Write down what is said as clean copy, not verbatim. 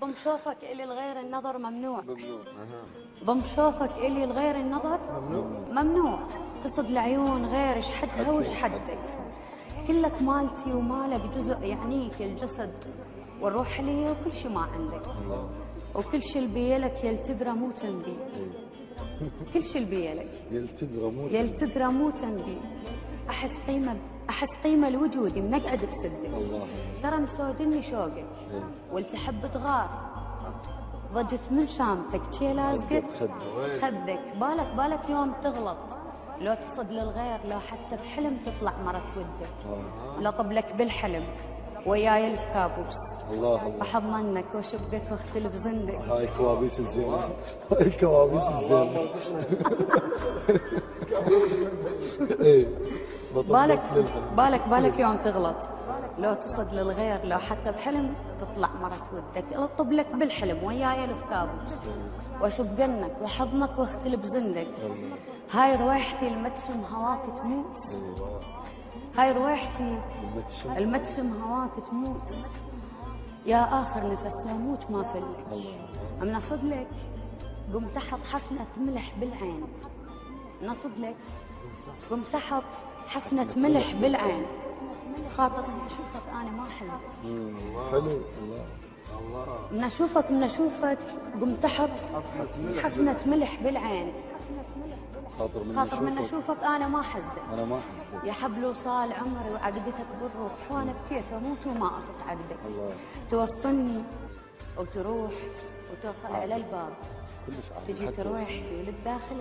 ضم شوفك إلي لغير النظر ممنوع. ممنوع. ضم شوفك إلي لغير النظر ممنوع. تصد لعيون غير ايش حدها وش حدك. كلك مالتي وماله بجزء يعنيك الجسد والروح لي وكل شي ما عندك. وكل شي بيلك يلتدرى مو تنبي. كل شي بيلك يلتدرى مو تنبي. أحس قيمة لوجودي من أقعد بسدك. ترى مسودني شوقك والتحب تغار. ضجت من شامتك شي لازقك خدك. بالك يوم تغلط لو تصد للغير لو حتى بحلم تطلع مرة ودك. لطبلك بالحلم وياي الف كابوس. الله احضنك واشبقك واختلف زندك. هاي كوابيس الزينة. هاي كوابيس الزينة. ايه بالك يوم تغلط لو تصد للغير لو حتى بحلم تطلع مرة ودك. اطب لك بالحلم وياي الف كابوس واشبقنك وحضنك واختلف زندك. هاي رويحتي المتشم هواك تموت. هاي رويحتي المتشم هواك تموت. يا آخر نفس لو موت ما فلك. من أصدلك قم تحط حفنة ملح بالعين. من أصدلك قم تحط حفنة ملح بالعين. خاطر من أشوفك أنا ما أحزنك. حلو. الله من أشوفك قم تحط حفنة ملح بالعين. خاطر من أشوفك أنا ما حزدك. يا حبل وصال عمري وعقدتك بالروح. وأنا بكيف أموت وما أفك عقدك. توصلني وتروح وتوصل على الباب. تجيك رويحتي وللداخل